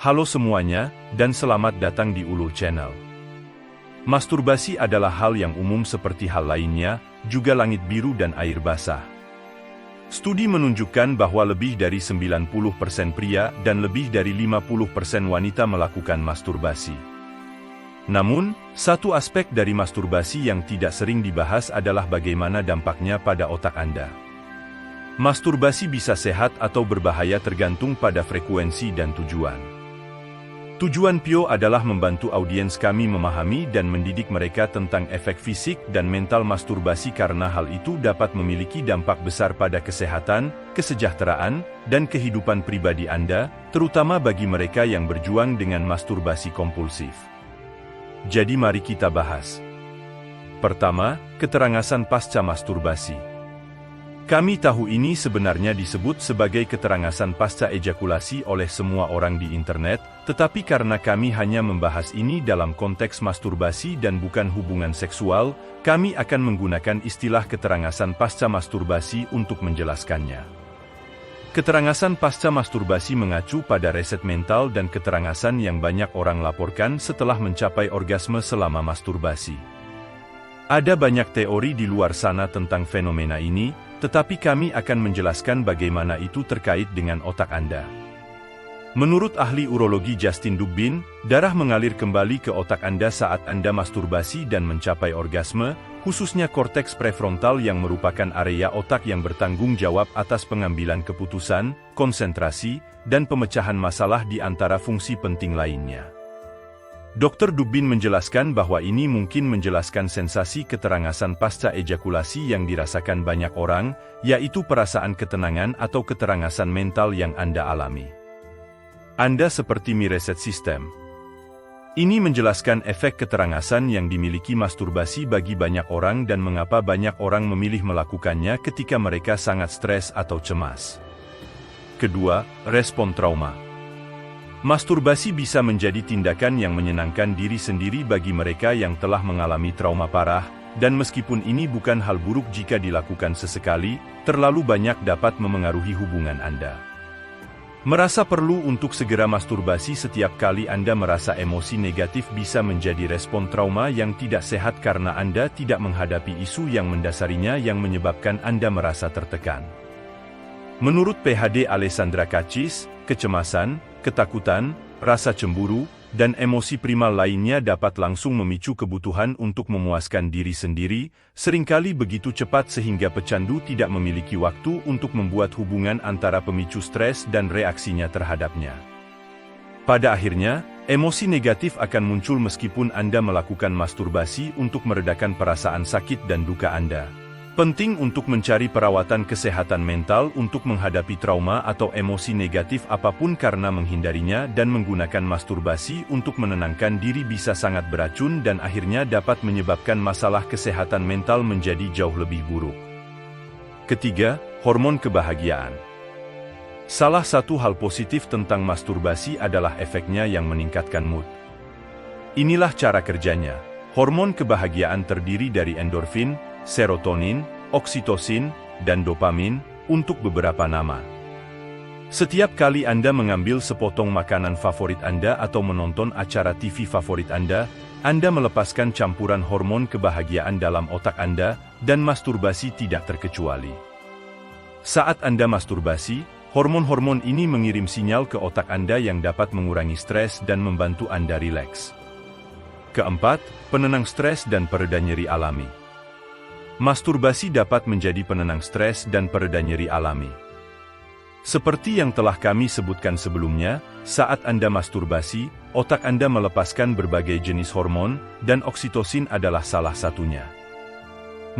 Halo semuanya, dan selamat datang di Ulul Channel. Masturbasi adalah hal yang umum seperti hal lainnya, juga langit biru dan air basah. Studi menunjukkan bahwa lebih dari 90% pria dan lebih dari 50% wanita melakukan masturbasi. Namun, satu aspek dari masturbasi yang tidak sering dibahas adalah bagaimana dampaknya pada otak Anda. Masturbasi bisa sehat atau berbahaya tergantung pada frekuensi dan tujuan. Tujuan Pio adalah membantu audiens kami memahami dan mendidik mereka tentang efek fisik dan mental masturbasi karena hal itu dapat memiliki dampak besar pada kesehatan, kesejahteraan, dan kehidupan pribadi Anda, terutama bagi mereka yang berjuang dengan masturbasi kompulsif. Jadi mari kita bahas. Pertama, keterangasan pasca masturbasi. Kami tahu ini sebenarnya disebut sebagai keterangasan pasca ejakulasi oleh semua orang di internet, tetapi karena kami hanya membahas ini dalam konteks masturbasi dan bukan hubungan seksual, kami akan menggunakan istilah keterangasan pasca masturbasi untuk menjelaskannya. Keterangasan pasca masturbasi mengacu pada reset mental dan keterangasan yang banyak orang laporkan setelah mencapai orgasme selama masturbasi. Ada banyak teori di luar sana tentang fenomena ini, tetapi kami akan menjelaskan bagaimana itu terkait dengan otak Anda. Menurut ahli urologi Justin Dubbin, darah mengalir kembali ke otak Anda saat Anda masturbasi dan mencapai orgasme, khususnya korteks prefrontal yang merupakan area otak yang bertanggung jawab atas pengambilan keputusan, konsentrasi, dan pemecahan masalah di antara fungsi penting lainnya. Dr. Dubbin menjelaskan bahwa ini mungkin menjelaskan sensasi keterangasan pasca ejakulasi yang dirasakan banyak orang, yaitu perasaan ketenangan atau keterangasan mental yang Anda alami. Anda seperti reset sistem. Ini menjelaskan efek keterangasan yang dimiliki masturbasi bagi banyak orang dan mengapa banyak orang memilih melakukannya ketika mereka sangat stres atau cemas. Kedua, respon trauma. Masturbasi bisa menjadi tindakan yang menyenangkan diri sendiri bagi mereka yang telah mengalami trauma parah, dan meskipun ini bukan hal buruk jika dilakukan sesekali, terlalu banyak dapat memengaruhi hubungan Anda. Merasa perlu untuk segera masturbasi setiap kali Anda merasa emosi negatif bisa menjadi respon trauma yang tidak sehat karena Anda tidak menghadapi isu yang mendasarinya yang menyebabkan Anda merasa tertekan. Menurut PhD Alessandra Cachis, kecemasan, ketakutan, rasa cemburu, dan emosi primal lainnya dapat langsung memicu kebutuhan untuk memuaskan diri sendiri, seringkali begitu cepat sehingga pecandu tidak memiliki waktu untuk membuat hubungan antara pemicu stres dan reaksinya terhadapnya. Pada akhirnya, emosi negatif akan muncul meskipun Anda melakukan masturbasi untuk meredakan perasaan sakit dan duka Anda. Penting untuk mencari perawatan kesehatan mental untuk menghadapi trauma atau emosi negatif apapun karena menghindarinya dan menggunakan masturbasi untuk menenangkan diri bisa sangat beracun dan akhirnya dapat menyebabkan masalah kesehatan mental menjadi jauh lebih buruk. Ketiga, hormon kebahagiaan. Salah satu hal positif tentang masturbasi adalah efeknya yang meningkatkan mood. Inilah cara kerjanya. Hormon kebahagiaan terdiri dari endorfin, serotonin, oksitosin, dan dopamin, untuk beberapa nama. Setiap kali Anda mengambil sepotong makanan favorit Anda atau menonton acara TV favorit Anda melepaskan campuran hormon kebahagiaan dalam otak Anda, dan masturbasi tidak terkecuali. Saat Anda masturbasi, hormon-hormon ini mengirim sinyal ke otak Anda yang dapat mengurangi stres dan membantu Anda rileks. Keempat, penenang stres dan pereda nyeri alami. Masturbasi dapat menjadi penenang stres dan pereda nyeri alami. Seperti yang telah kami sebutkan sebelumnya, saat Anda masturbasi, otak Anda melepaskan berbagai jenis hormon, dan oksitosin adalah salah satunya.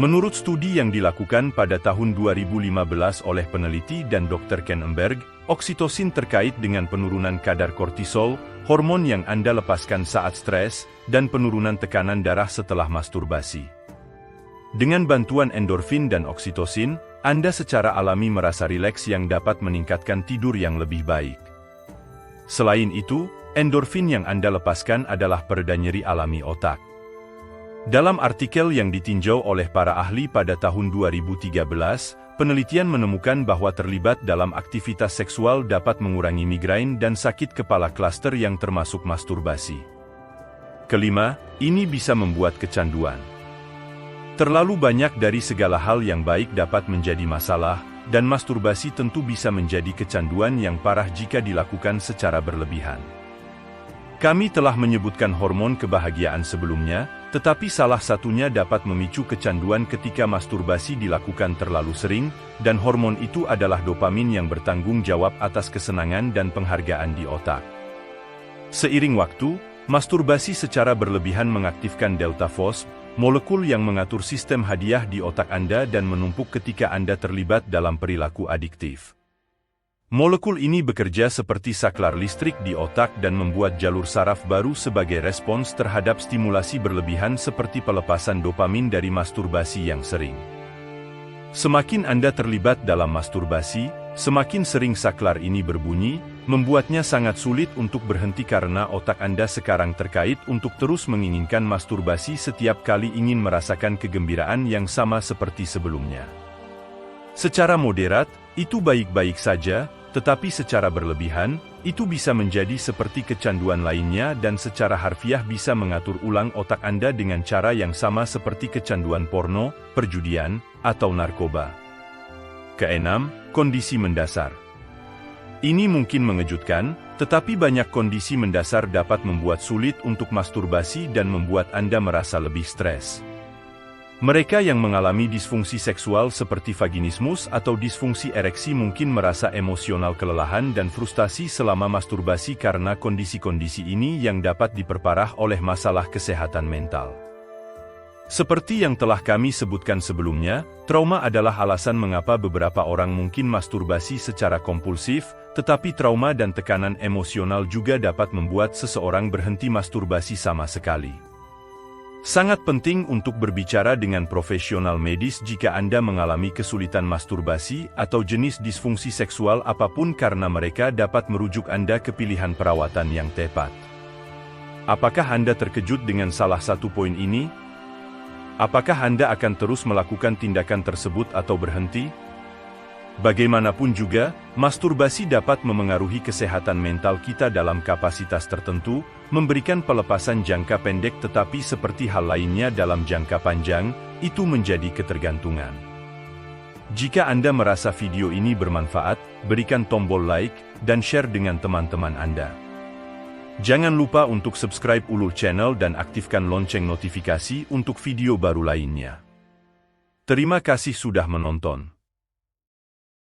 Menurut studi yang dilakukan pada tahun 2015 oleh peneliti dan Dr. Ken Emberg, oksitosin terkait dengan penurunan kadar kortisol, hormon yang Anda lepaskan saat stres, dan penurunan tekanan darah setelah masturbasi. Dengan bantuan endorfin dan oksitosin, Anda secara alami merasa rileks yang dapat meningkatkan tidur yang lebih baik. Selain itu, endorfin yang Anda lepaskan adalah pereda nyeri alami otak. Dalam artikel yang ditinjau oleh para ahli pada tahun 2013, penelitian menemukan bahwa terlibat dalam aktivitas seksual dapat mengurangi migrain dan sakit kepala klaster yang termasuk masturbasi. Kelima, ini bisa membuat kecanduan. Terlalu banyak dari segala hal yang baik dapat menjadi masalah, dan masturbasi tentu bisa menjadi kecanduan yang parah jika dilakukan secara berlebihan. Kami telah menyebutkan hormon kebahagiaan sebelumnya, tetapi salah satunya dapat memicu kecanduan ketika masturbasi dilakukan terlalu sering, dan hormon itu adalah dopamin yang bertanggung jawab atas kesenangan dan penghargaan di otak. Seiring waktu, masturbasi secara berlebihan mengaktifkan delta phos, molekul yang mengatur sistem hadiah di otak Anda dan menumpuk ketika Anda terlibat dalam perilaku adiktif. Molekul ini bekerja seperti saklar listrik di otak dan membuat jalur saraf baru sebagai respons terhadap stimulasi berlebihan seperti pelepasan dopamin dari masturbasi yang sering. Semakin Anda terlibat dalam masturbasi, semakin sering saklar ini berbunyi, membuatnya sangat sulit untuk berhenti karena otak Anda sekarang terkait untuk terus menginginkan masturbasi setiap kali ingin merasakan kegembiraan yang sama seperti sebelumnya. Secara moderat, itu baik-baik saja, tetapi secara berlebihan, itu bisa menjadi seperti kecanduan lainnya dan secara harfiah bisa mengatur ulang otak Anda dengan cara yang sama seperti kecanduan porno, perjudian, atau narkoba. Keenam, kondisi mendasar. Ini mungkin mengejutkan, tetapi banyak kondisi mendasar dapat membuat sulit untuk masturbasi dan membuat Anda merasa lebih stres. Mereka yang mengalami disfungsi seksual seperti vaginismus atau disfungsi ereksi mungkin merasa emosional kelelahan dan frustasi selama masturbasi karena kondisi-kondisi ini yang dapat diperparah oleh masalah kesehatan mental. Seperti yang telah kami sebutkan sebelumnya, trauma adalah alasan mengapa beberapa orang mungkin masturbasi secara kompulsif, tetapi trauma dan tekanan emosional juga dapat membuat seseorang berhenti masturbasi sama sekali. Sangat penting untuk berbicara dengan profesional medis jika Anda mengalami kesulitan masturbasi atau jenis disfungsi seksual apapun karena mereka dapat merujuk Anda ke pilihan perawatan yang tepat. Apakah Anda terkejut dengan salah satu poin ini? Apakah Anda akan terus melakukan tindakan tersebut atau berhenti? Bagaimanapun juga, masturbasi dapat memengaruhi kesehatan mental kita dalam kapasitas tertentu, memberikan pelepasan jangka pendek tetapi seperti hal lainnya dalam jangka panjang, itu menjadi ketergantungan. Jika Anda merasa video ini bermanfaat, berikan tombol like, dan share dengan teman-teman Anda. Jangan lupa untuk subscribe Ulul Channel dan aktifkan lonceng notifikasi untuk video baru lainnya. Terima kasih sudah menonton.